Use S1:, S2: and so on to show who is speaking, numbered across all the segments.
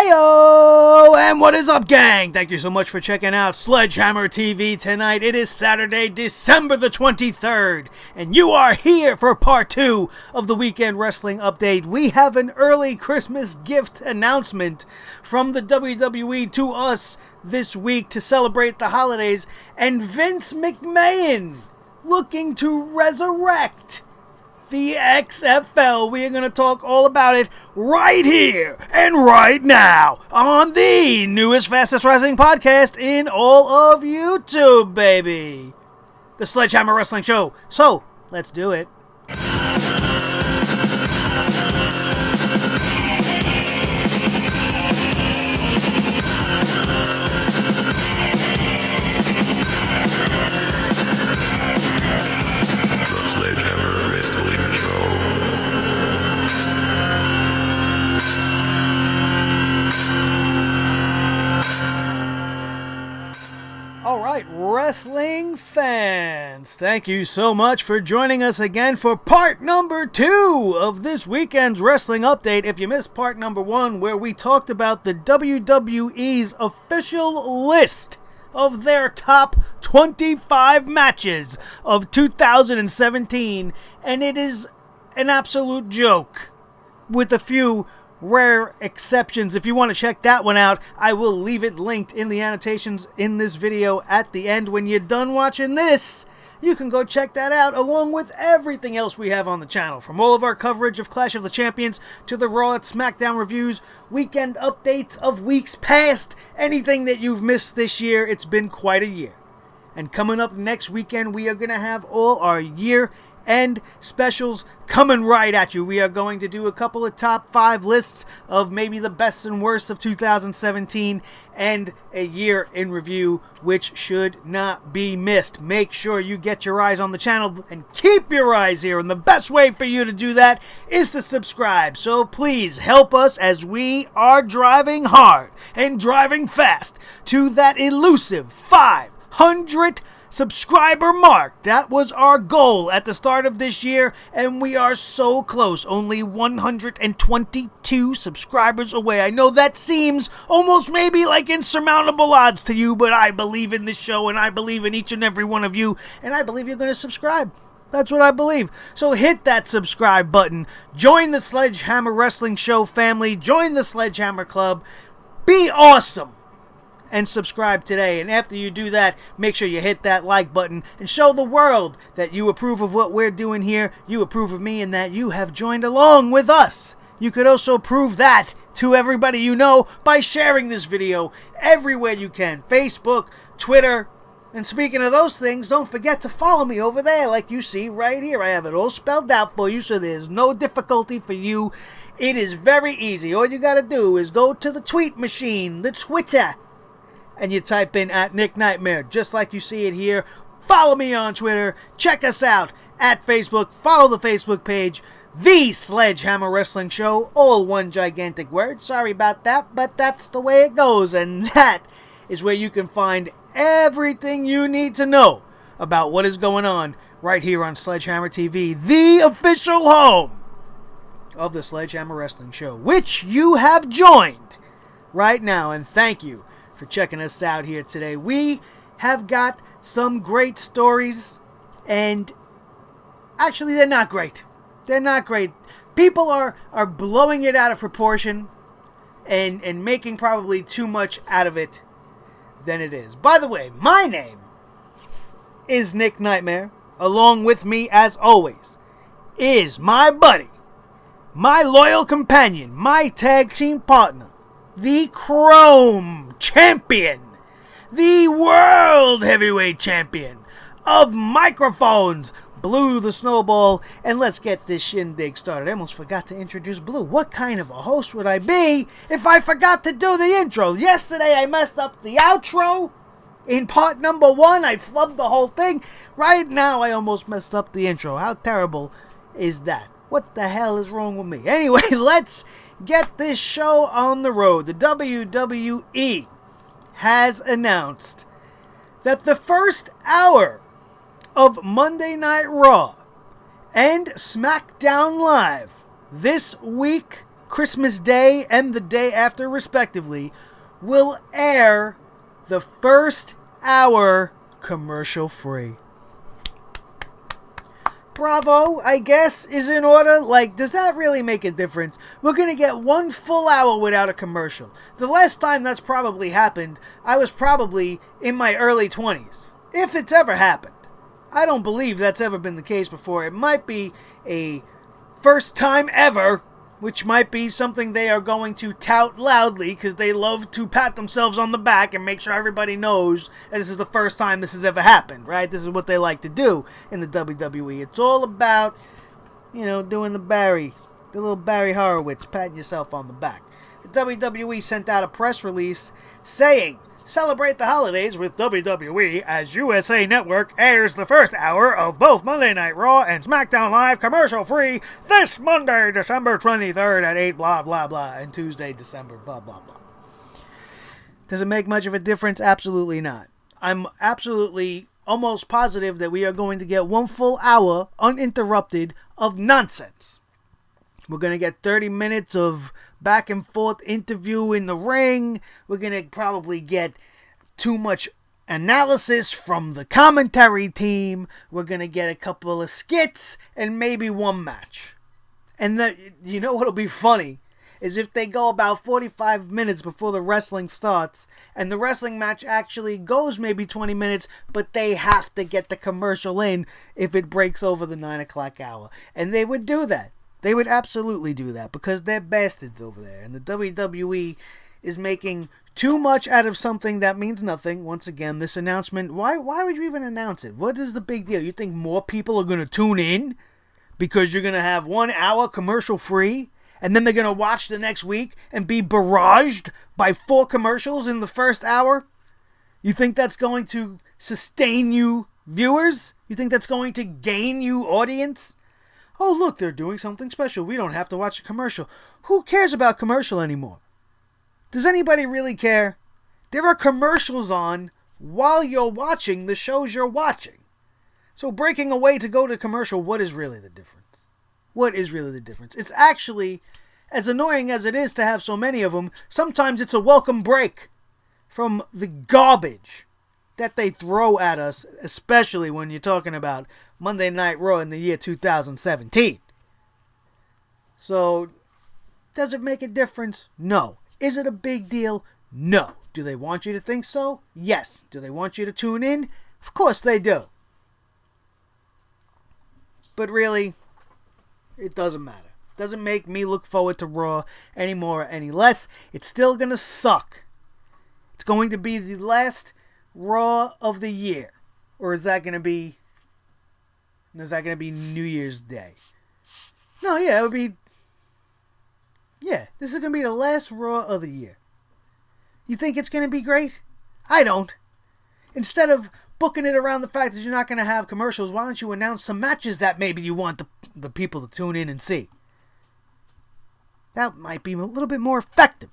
S1: Heyo! And what is up, gang? Thank you so much for checking out Sledgehammer TV tonight. It is Saturday, December the 23rd, and you are here for part 2 of the Weekend Wrestling Update. We have an early Christmas gift announcement from the WWE to us this week to celebrate the holidays, and Vince McMahon looking to resurrect the XFL. We are going to talk all about it right here and right now on the newest, fastest wrestling podcast in all of YouTube, baby. The Sledgehammer Wrestling Show. So, let's do it.
S2: Sledgehammer Wrestling Show.
S1: Alright, wrestling fans, thank you so much for joining us again for part number 2 of this weekend's wrestling update. If you missed part number 1, where we talked about the WWE's official list of their top 25 matches of 2017, and it is an absolute joke, with a few rare exceptions. If you want to check that one out, I will leave it linked in the annotations in this video at the end. When you're done watching this, you can go check that out, along with everything else we have on the channel, from all of our coverage of Clash of the Champions to the Raw and SmackDown reviews, weekend updates of weeks past, anything that you've missed this year. It's been quite a year. And coming up next weekend, we are going to have all our year-end specials coming right at you. We are going to do a couple of top 5 lists of maybe the best and worst of 2017 and a year in review, which should not be missed. Make sure you get your eyes on the channel and keep your eyes here. And the best way for you to do that is to subscribe. So please help us as we are driving hard and driving fast to that elusive 500 subscriber mark. That was our goal at the start of this year, and we are so close. Only 122 subscribers away. I know that seems almost maybe like insurmountable odds to you, but I believe in this show, and I believe in each and every one of you, and I believe you're going to subscribe. That's what I believe. So hit that subscribe button. Join the Sledgehammer Wrestling Show family. Join the Sledgehammer Club. Be awesome. And subscribe today. And after you do that, make sure you hit that like button and show the world that you approve of what we're doing here, you approve of me, and that you have joined along with us. You could also prove that to everybody you know by sharing this video everywhere you can. Facebook, Twitter. And speaking of those things, don't forget to follow me over there like you see right here. I have it all spelled out for you, so there's no difficulty for you. It is very easy. All you got to do is go to the tweet machine, the Twitter, and you type in @NickNightmare, just like you see it here. Follow me on Twitter. Check us out at Facebook. Follow the Facebook page, The Sledgehammer Wrestling Show. All one gigantic word. Sorry about that, but that's the way it goes. And that is where you can find everything you need to know about what is going on right here on Sledgehammer TV, the official home of the Sledgehammer Wrestling Show, which you have joined right now. And thank you for checking us out here today. We have got some great stories, and actually they're not great. They're not great. People are blowing it out of proportion and making probably too much out of it than it is. By the way, my name is Nick Nightmare. Along with me, as always, is my buddy, my loyal companion, my tag team partner, the Chrome Champion, the World Heavyweight Champion of microphones, Blue the Snowball. And let's get this shindig started. I almost forgot to introduce Blue. What kind of a host would I be if I forgot to do the intro? Yesterday I messed up the outro. In part number 1, I flubbed the whole thing. Right now I almost messed up the intro. How terrible is that? What the hell is wrong with me? Anyway, let's get this show on the road. The WWE has announced that the first hour of Monday Night Raw and SmackDown Live this week Christmas Day and the day after, respectively, will air the first hour commercial-free. Bravo, I guess, is in order. Like, does that really make a difference? We're going to get 1 full hour without a commercial. The last time that's probably happened, I was probably in my early 20s. If it's ever happened. I don't believe that's ever been the case before. It might be a first time ever, which might be something they are going to tout loudly because they love to pat themselves on the back and make sure everybody knows this is the first time this has ever happened, right? This is what they like to do in the WWE. It's all about, doing the little Barry Horowitz, patting yourself on the back. The WWE sent out a press release saying, "Celebrate the holidays with WWE as USA Network airs the first hour of both Monday Night Raw and SmackDown Live commercial-free this Monday, December 23rd at 8 blah blah blah, and Tuesday, December blah blah blah." Does it make much of a difference? Absolutely not. I'm absolutely almost positive that we are going to get 1 full hour uninterrupted of nonsense. We're going to get 30 minutes of back and forth interview in the ring. We're going to probably get too much analysis from the commentary team. We're going to get a couple of skits and maybe 1 match. And what'll be funny is if they go about 45 minutes before the wrestling starts and the wrestling match actually goes maybe 20 minutes, but they have to get the commercial in if it breaks over the 9 o'clock hour. And they would do that. They would absolutely do that because they're bastards over there. And the WWE is making too much out of something that means nothing. Once again, this announcement, why would you even announce it? What is the big deal? You think more people are going to tune in because you're going to have 1 hour commercial free? And then they're going to watch the next week and be barraged by 4 commercials in the first hour? You think that's going to sustain you viewers? You think that's going to gain you audience? Oh, look, they're doing something special. We don't have to watch a commercial. Who cares about commercial anymore? Does anybody really care? There are commercials on while you're watching the shows you're watching. So breaking away to go to commercial, what is really the difference? What is really the difference? It's actually, as annoying as it is to have so many of them, sometimes it's a welcome break from the garbage that they throw at us, especially when you're talking about Monday Night Raw in the year 2017. So, does it make a difference? No. Is it a big deal? No. Do they want you to think so? Yes. Do they want you to tune in? Of course they do. But really, it doesn't matter. It doesn't make me look forward to Raw any more or any less. It's still going to suck. It's going to be the last Raw of the year. Or is that going to be New Year's Day? No, yeah, it would be... Yeah, this is going to be the last Raw of the year. You think it's going to be great? I don't. Instead of booking it around the fact that you're not going to have commercials, why don't you announce some matches that maybe you want the people to tune in and see? That might be a little bit more effective.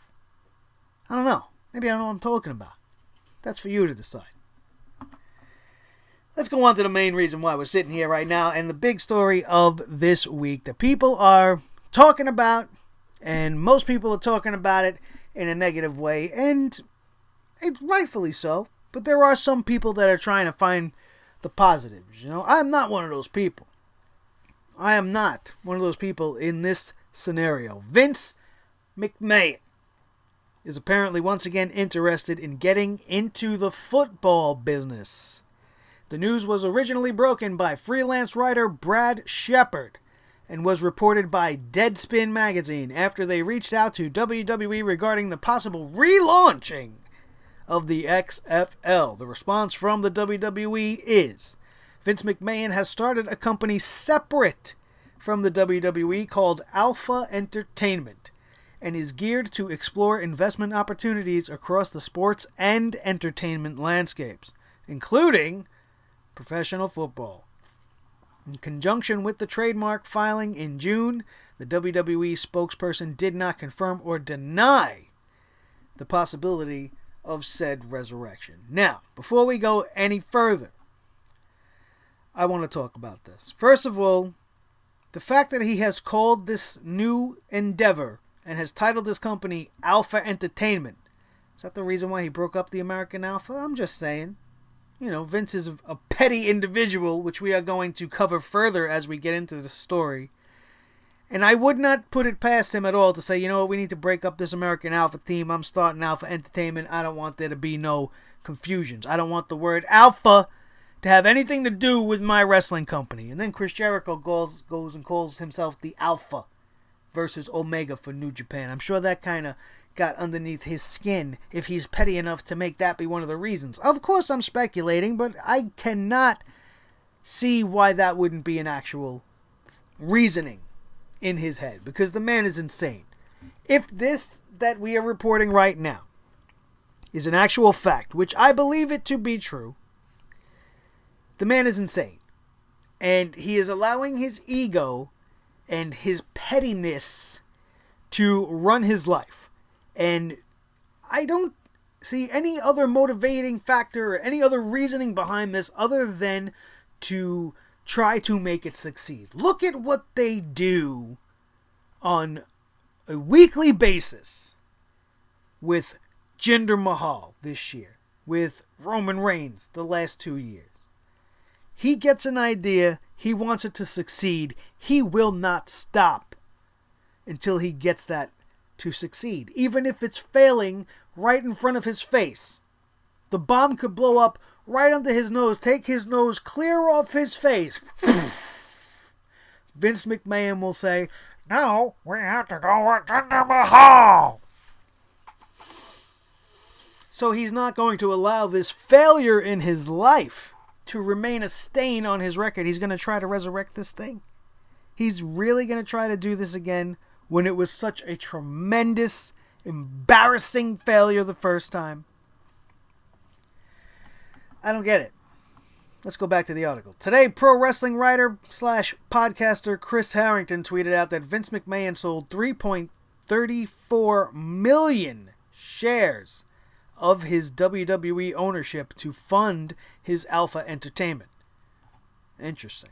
S1: I don't know. Maybe I don't know what I'm talking about. That's for you to decide. Let's go on to the main reason why we're sitting here right now and the big story of this week that people are talking about, and most people are talking about it in a negative way, and it's rightfully so, but there are some people that are trying to find the positives. I'm not one of those people. I am not one of those people in this scenario. Vince McMahon is apparently once again interested in getting into the football business. The news was originally broken by freelance writer Brad Shepard and was reported by Deadspin magazine after they reached out to WWE regarding the possible relaunching of the XFL. The response from the WWE is, Vince McMahon has started a company separate from the WWE called Alpha Entertainment and is geared to explore investment opportunities across the sports and entertainment landscapes, including professional football. In conjunction with the trademark filing in June, the WWE spokesperson did not confirm or deny the possibility of said resurrection. Now, before we go any further, I want to talk about this. First of all, the fact that he has called this new endeavor and has titled this company Alpha Entertainment. Is that the reason why he broke up the American Alpha? I'm just saying. You know, Vince is a petty individual, which we are going to cover further as we get into the story. And I would not put it past him at all to say, you know what, we need to break up this American Alpha team. I'm starting Alpha Entertainment. I don't want there to be no confusions. I don't want the word Alpha to have anything to do with my wrestling company. And then Chris Jericho goes and calls himself the Alpha versus Omega for New Japan. I'm sure that kind of got underneath his skin if he's petty enough to make that be one of the reasons. Of course I'm speculating, but I cannot see why that wouldn't be an actual reasoning in his head, because the man is insane. If this that we are reporting right now is an actual fact, which I believe it to be true, the man is insane. And he is allowing his ego and his pettiness to run his life. And I don't see any other motivating factor or any other reasoning behind this other than to try to make it succeed. Look at what they do on a weekly basis with Jinder Mahal this year, with Roman Reigns the last 2 years. He gets an idea, he wants it to succeed, he will not stop until he gets that to succeed, even if it's failing right in front of his face. The bomb could blow up right under his nose, take his nose clear off his face. Vince McMahon will say, "No, we have to go with Jinder Mahal." So he's not going to allow this failure in his life to remain a stain on his record. He's going to try to resurrect this thing. He's really going to try to do this again when it was such a tremendous, embarrassing failure the first time. I don't get it. Let's go back to the article. Today, pro wrestling writer / podcaster Chris Harrington tweeted out that Vince McMahon sold 3.34 million shares of his WWE ownership to fund his Alpha Entertainment. Interesting.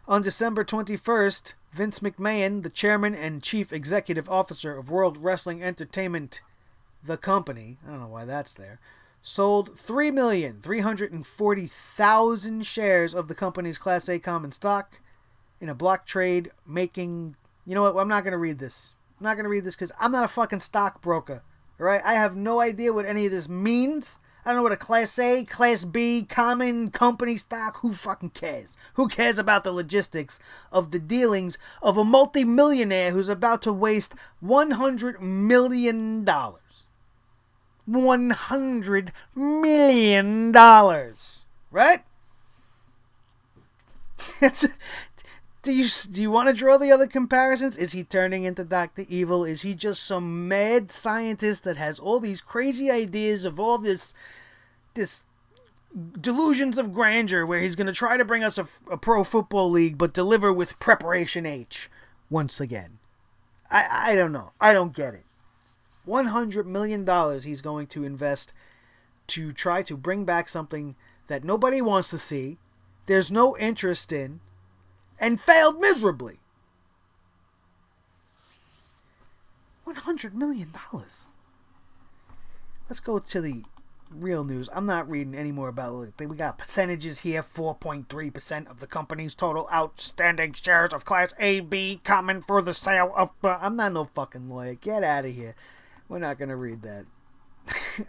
S1: On December 21st, Vince McMahon, the chairman and chief executive officer of World Wrestling Entertainment, the company, I don't know why that's there, sold 3,340,000 shares of the company's Class A common stock in a block trade making... You know what? I'm not going to read this. I'm not going to read this because I'm not a fucking stockbroker. Alright? I have no idea what any of this means. I don't know what a Class A, Class B, common company stock, who fucking cares? Who cares about the logistics of the dealings of a multi-millionaire who's about to waste $100 million? $100 million. Right? Do you want to draw the other comparisons? Is he turning into Dr. Evil? Is he just some mad scientist that has all these crazy ideas of all this delusions of grandeur where he's going to try to bring us a pro football league but deliver with preparation H once again? I don't know. I don't get it. $100 million he's going to invest to try to bring back something that nobody wants to see, there's no interest in, and failed miserably. $100 million. Let's go to the real news. I'm not reading any more about it. We got percentages here. 4.3% of the company's total outstanding shares of Class A, B common for the sale of... I'm not no fucking lawyer. Get out of here. We're not going to read that.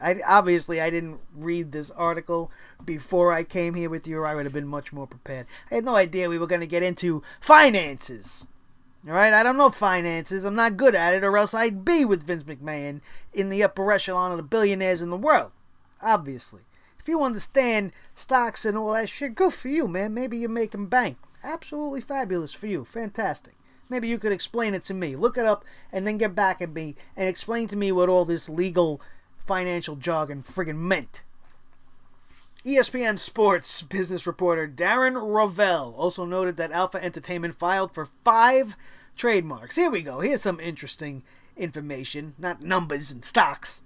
S1: I didn't read this article before I came here with you, or I would have been much more prepared. I had no idea we were going to get into finances. Alright, I don't know finances. I'm not good at it, or else I'd be with Vince McMahon in the upper echelon of the billionaires in the world. Obviously. If you understand stocks and all that shit, good for you, man. Maybe you're making bank. Absolutely fabulous for you. Fantastic. Maybe you could explain it to me. Look it up and then get back at me and explain to me what all this legal financial jargon friggin' meant. ESPN Sports business reporter Darren Rovell also noted that Alpha Entertainment filed for 5 trademarks. Here we go. Here's some interesting information, not numbers and stocks.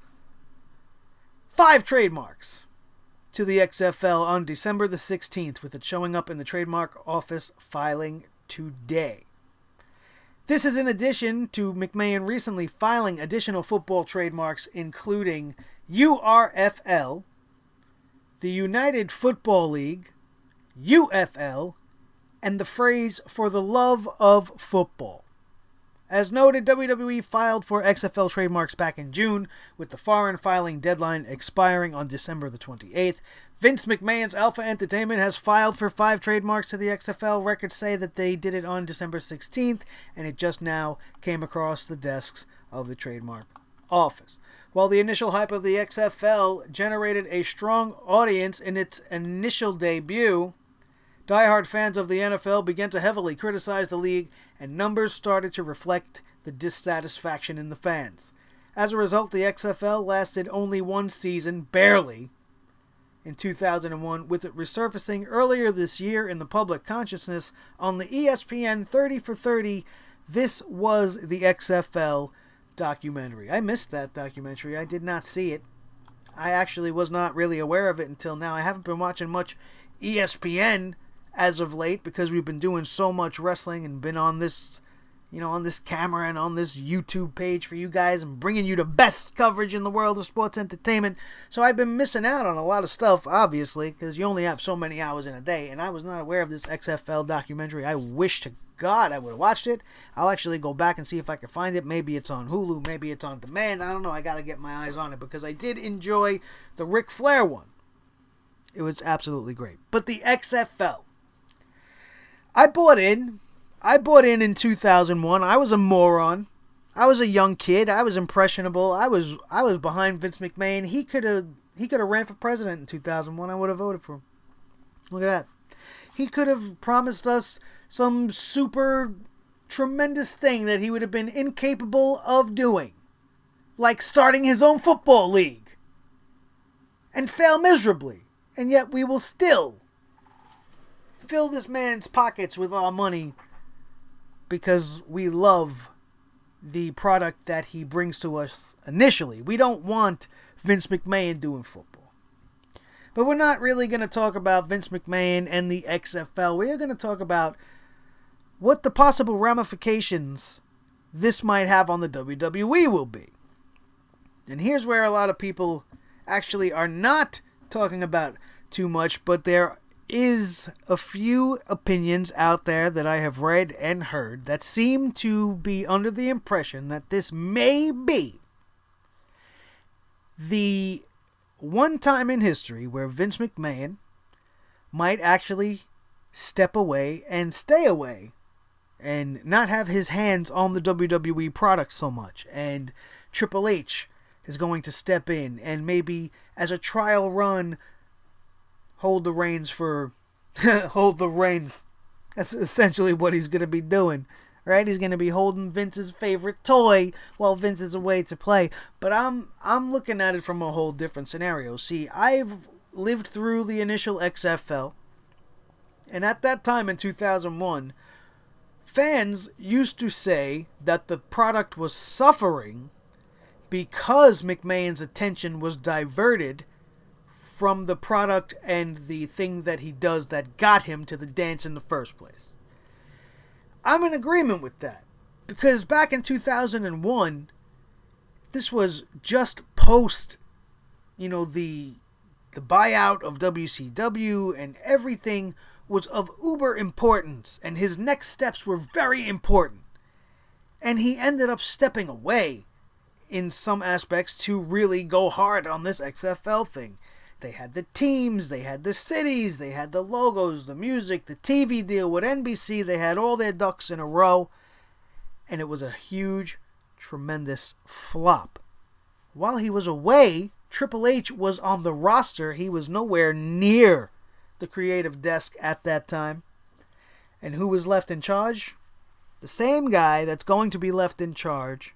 S1: 5 trademarks to the XFL on December the 16th, with it showing up in the trademark office filing today. This is in addition to McMahon recently filing additional football trademarks, including URFL, the United Football League, UFL, and the phrase "for the love of football." As noted, WWE filed for XFL trademarks back in June, with the foreign filing deadline expiring on December the 28th. Vince McMahon's Alpha Entertainment has filed for 5 trademarks to the XFL. Records say that they did it on December 16th, and it just now came across the desks of the trademark office. While the initial hype of the XFL generated a strong audience in its initial debut, diehard fans of the NFL began to heavily criticize the league, and numbers started to reflect the dissatisfaction in the fans. As a result, the XFL lasted only one season, barely, in 2001, with it resurfacing earlier this year in the public consciousness on the ESPN 30 for 30. This was the XFL documentary. I missed that documentary. I did not see it. I actually was not really aware of it until now. I haven't been watching much ESPN as of late because we've been doing so much wrestling and been on this, on this camera and on this YouTube page for you guys and bringing you the best coverage in the world of sports entertainment. So I've been missing out on a lot of stuff, obviously, because you only have so many hours in a day, and I was not aware of this XFL documentary. I wish to God I would have watched it. I'll actually go back and see if I can find it. Maybe it's on Hulu, maybe it's on demand. I don't know. I got to get my eyes on it because I did enjoy the Ric Flair one. It was absolutely great. But the XFL. I bought in in 2001. I was a moron. I was a young kid. I was impressionable. I was behind Vince McMahon. He could have ran for president in 2001. I would have voted for him. Look at that. He could have promised us some super tremendous thing that he would have been incapable of doing, like starting his own football league, and fail miserably. And yet we will still fill this man's pockets with our money because we love the product that he brings to us initially. We don't want Vince McMahon doing football. But we're not really going to talk about Vince McMahon and the XFL. We are going to talk about what the possible ramifications this might have on the WWE will be. And here's where a lot of people actually are not talking about too much, but there is a few opinions out there that I have read and heard that seem to be under the impression that this may be the one time in history where Vince McMahon might actually step away and stay away and not have his hands on the WWE product so much, and Triple H is going to step in and maybe as a trial run hold the reins. That's essentially what he's going to be doing, right? He's going to be holding Vince's favorite toy while Vince is away to play. But I'm looking at it from a whole different scenario. See, I've lived through the initial XFL, and at that time in 2001, fans used to say that the product was suffering because McMahon's attention was diverted from the product and the thing that he does that got him to the dance in the first place. I'm in agreement with that, because back in 2001, this was just post, the buyout of WCW, and everything was of uber importance, and his next steps were very important. And he ended up stepping away in some aspects to really go hard on this XFL thing. They had the teams, they had the cities, they had the logos, the music, the TV deal with NBC. They had all their ducks in a row. And it was a huge, tremendous flop. While he was away, Triple H was on the roster. He was nowhere near the creative desk at that time. And who was left in charge? The same guy that's going to be left in charge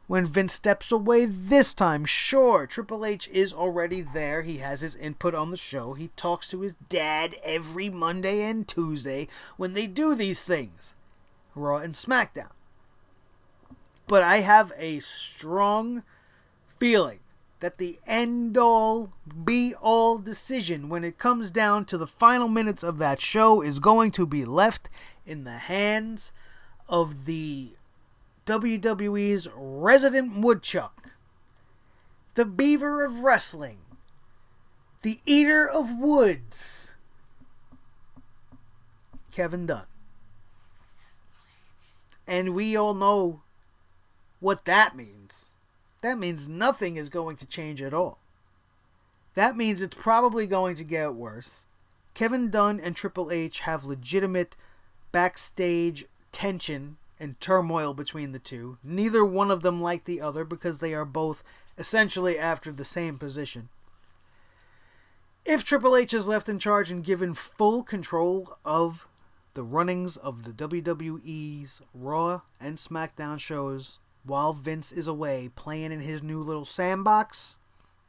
S1: when Vince steps away this time. Sure, Triple H is already there. He has his input on the show. He talks to his dad every Monday and Tuesday when they do these things, Raw and SmackDown. But I have a strong feeling that the end-all, be-all decision when it comes down to the final minutes of that show is going to be left in the hands of the WWE's resident woodchuck, the beaver of wrestling, the eater of woods, Kevin Dunn. And we all know what that means. That means nothing is going to change at all. That means it's probably going to get worse. Kevin Dunn and Triple H have legitimate backstage tension and turmoil between the two. Neither one of them like the other because they are both essentially after the same position. If Triple H is left in charge and given full control of the runnings of the WWE's Raw and SmackDown shows while Vince is away playing in his new little sandbox,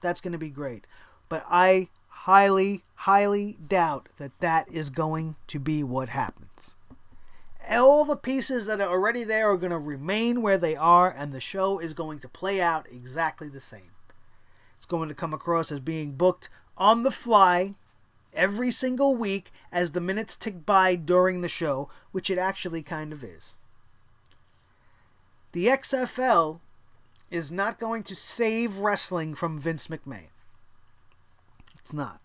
S1: that's going to be great. But I highly, highly doubt that that is going to be what happens. All the pieces that are already there are going to remain where they are, and the show is going to play out exactly the same. It's going to come across as being booked on the fly every single week as the minutes tick by during the show, which it actually kind of is. The XFL is not going to save wrestling from Vince McMahon. It's not.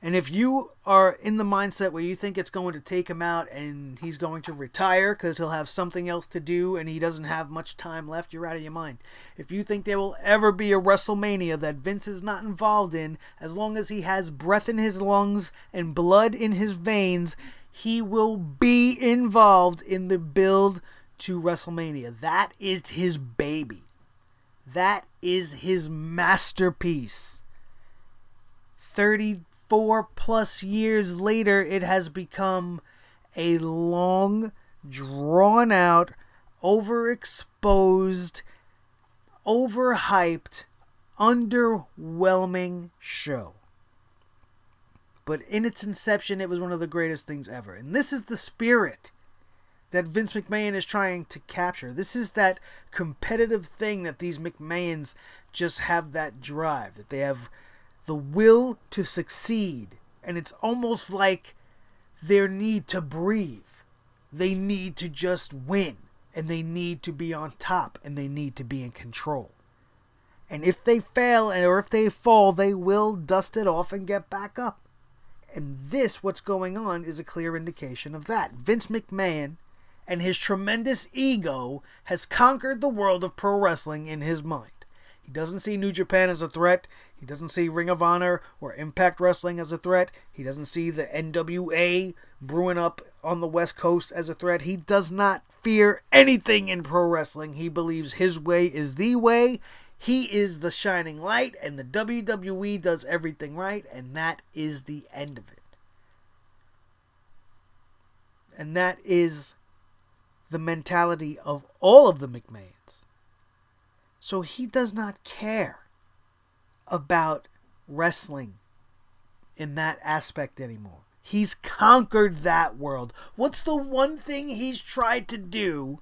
S1: And if you are in the mindset where you think it's going to take him out and he's going to retire because he'll have something else to do and he doesn't have much time left, you're out of your mind. If you think there will ever be a WrestleMania that Vince is not involved in, as long as he has breath in his lungs and blood in his veins, he will be involved in the build to WrestleMania. That is his baby. That is his masterpiece. 34 plus years later, it has become a long, drawn out, overexposed, overhyped, underwhelming show. But in its inception, it was one of the greatest things ever. And this is the spirit that Vince McMahon is trying to capture. This is that competitive thing that these McMahons just have, that drive, that they have the will to succeed. And it's almost like their need to breathe. They need to just win. And they need to be on top. And they need to be in control. And if they fail or if they fall, they will dust it off and get back up. And this, what's going on, is a clear indication of that. Vince McMahon and his tremendous ego has conquered the world of pro wrestling in his mind. He doesn't see New Japan as a threat. He doesn't see Ring of Honor or Impact Wrestling as a threat. He doesn't see the NWA brewing up on the West Coast as a threat. He does not fear anything in pro wrestling. He believes his way is the way. He is the shining light, and the WWE does everything right, and that is the end of it. And that is the mentality of all of the McMahons. So he does not care about wrestling in that aspect anymore. He's conquered that world. What's the one thing he's tried to do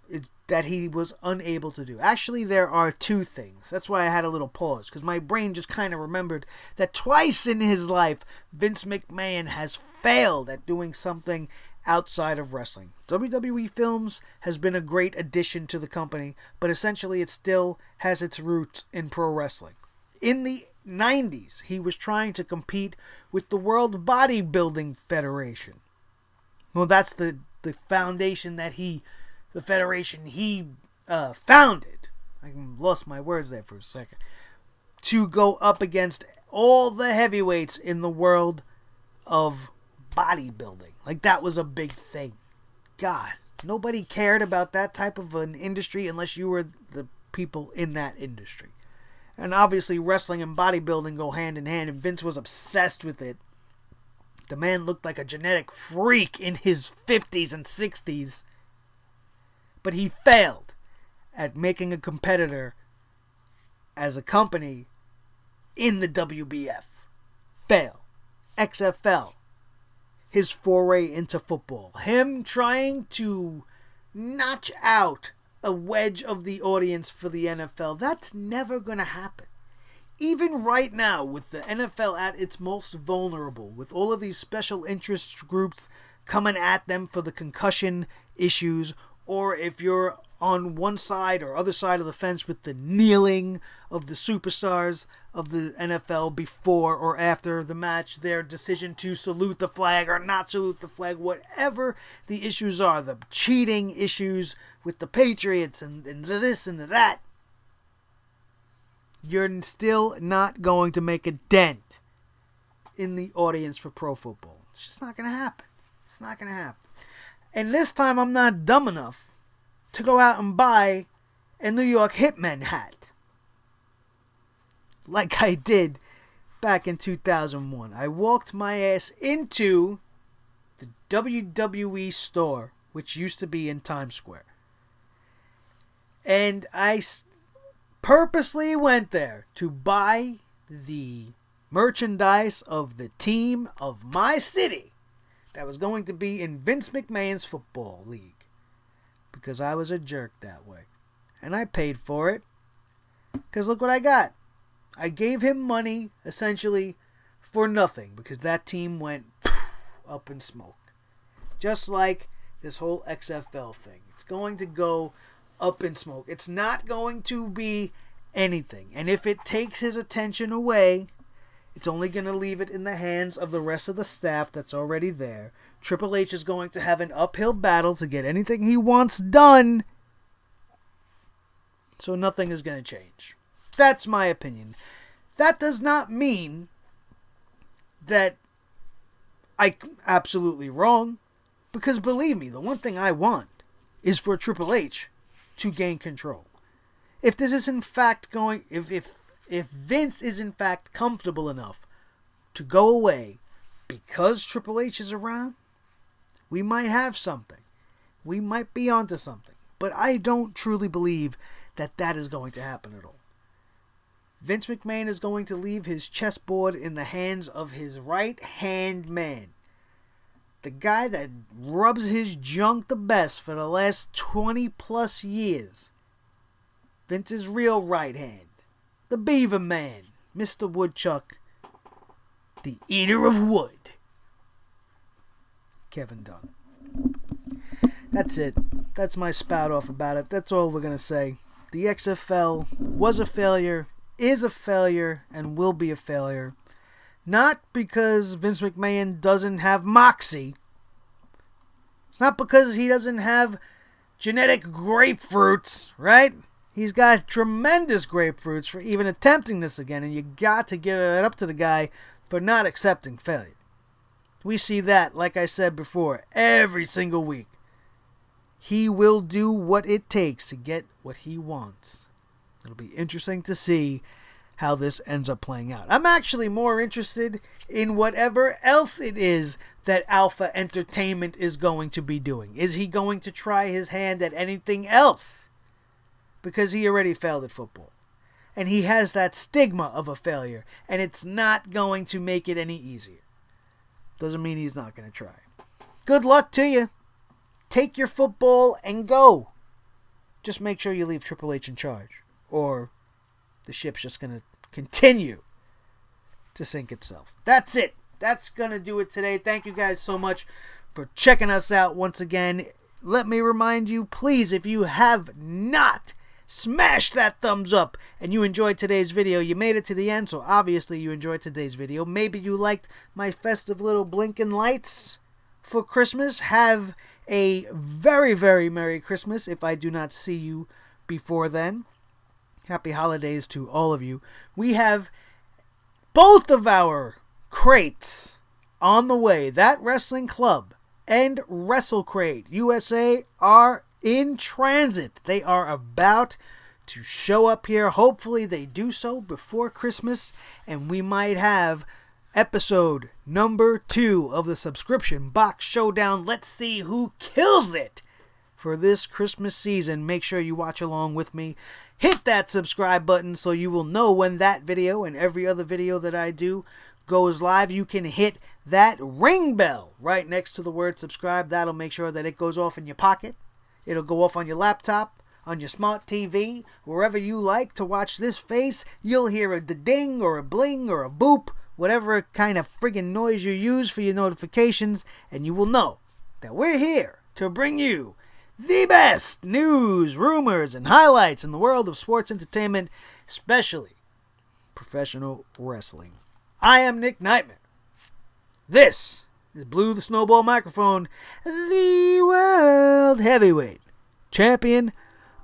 S1: is that he was unable to do? Actually, there are two things. That's why I had a little pause, because my brain just kind of remembered that twice in his life, Vince McMahon has failed at doing something outside of wrestling. WWE Films has been a great addition to the company, but essentially it still has its roots in pro wrestling. In the 90s, he was trying to compete with the World Bodybuilding Federation. Well, that's the foundation that the federation he founded. I lost my words there for a second. To go up against all the heavyweights in the world of bodybuilding. Like, that was a big thing. God, nobody cared about that type of an industry unless you were the people in that industry. And obviously wrestling and bodybuilding go hand in hand, and Vince was obsessed with it. The man looked like a genetic freak in his 50s and 60s. But he failed at making a competitor as a company in the WBF. Fail. XFL. His foray into football. Him trying to notch out a wedge of the audience for the NFL. That's never going to happen. Even right now, with the NFL at its most vulnerable, with all of these special interest groups coming at them for the concussion issues, or if you're on one side or other side of the fence with the kneeling of the superstars of the NFL before or after the match, their decision to salute the flag or not salute the flag, whatever the issues are, the cheating issues with the Patriots and this and that, you're still not going to make a dent in the audience for pro football. It's just not going to happen. It's not going to happen. And this time I'm not dumb enough to go out and buy a New York Hitmen hat like I did back in 2001. I walked my ass into the WWE store, which used to be in Times Square. And I purposely went there to buy the merchandise of the team of my city that was going to be in Vince McMahon's football league. Because I was a jerk that way. And I paid for it. Because look what I got. I gave him money, essentially, for nothing. Because that team went up in smoke. Just like this whole XFL thing. It's going to go up in smoke. It's not going to be anything. And if it takes his attention away, it's only going to leave it in the hands of the rest of the staff that's already there. Triple H is going to have an uphill battle to get anything he wants done. So nothing is going to change. That's my opinion. That does not mean that I'm absolutely wrong. Because believe me, the one thing I want is for Triple H to gain control. If this is in fact going... If Vince is in fact comfortable enough to go away because Triple H is around, we might have something. We might be onto something. But I don't truly believe that that is going to happen at all. Vince McMahon is going to leave his chessboard in the hands of his right-hand man. The guy that rubs his junk the best for the last 20 plus years. Vince's real right hand. The Beaver Man, Mr. Woodchuck, the Eater of Wood, Kevin Dunn. That's it. That's my spout off about it. That's all we're going to say. The XFL was a failure, is a failure, and will be a failure. Not because Vince McMahon doesn't have moxie. It's not because he doesn't have genetic grapefruits, right? He's got tremendous grapefruits for even attempting this again, and you got to give it up to the guy for not accepting failure. We see that, like I said before, every single week. He will do what it takes to get what he wants. It'll be interesting to see how this ends up playing out. I'm actually more interested in whatever else it is that Alpha Entertainment is going to be doing. Is he going to try his hand at anything else? Because he already failed at football. And he has that stigma of a failure. And it's not going to make it any easier. Doesn't mean he's not going to try. Good luck to you. Take your football and go. Just make sure you leave Triple H in charge. Or the ship's just going to continue to sink itself. That's it. That's going to do it today. Thank you guys so much for checking us out once again. Let me remind you, please, if you have not... smash that thumbs up and you enjoyed today's video. You made it to the end, so obviously you enjoyed today's video. Maybe you liked my festive little blinking lights for Christmas. Have a very, very Merry Christmas if I do not see you before then. Happy holidays to all of you. We have both of our crates on the way. That Wrestling Club and Wrestle Crate USA are in transit. They are about to show up here. Hopefully they do so before Christmas, and we might have episode number 2 of the subscription box showdown. Let's see who kills it for this Christmas season. Make sure you watch along with me. Hit that subscribe button so you will know when that video and every other video that I do goes live. You can hit that ring bell right next to the word subscribe. That'll make sure that it goes off in your pocket. It'll go off on your laptop, on your smart TV, wherever you like to watch this face. You'll hear a ding or a bling or a boop, whatever kind of friggin' noise you use for your notifications, and you will know that we're here to bring you the best news, rumors, and highlights in the world of sports entertainment, especially professional wrestling. I am Nick Nightmare. This is Blue the Snowball Microphone, the world heavyweight champion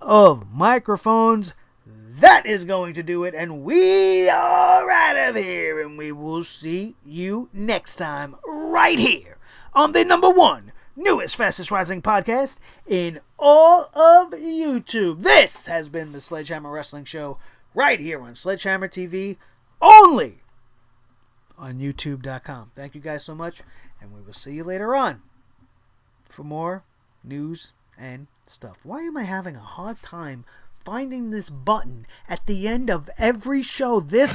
S1: of microphones. That is going to do it, and we are out of here, and we will see you next time right here on the number one newest, fastest rising podcast in all of YouTube. This has been the Sledgehammer Wrestling Show right here on Sledgehammer TV, only on YouTube.com. Thank you guys so much, and we will see you later on for more news and stuff. Why am I having a hard time finding this button at the end of every show? This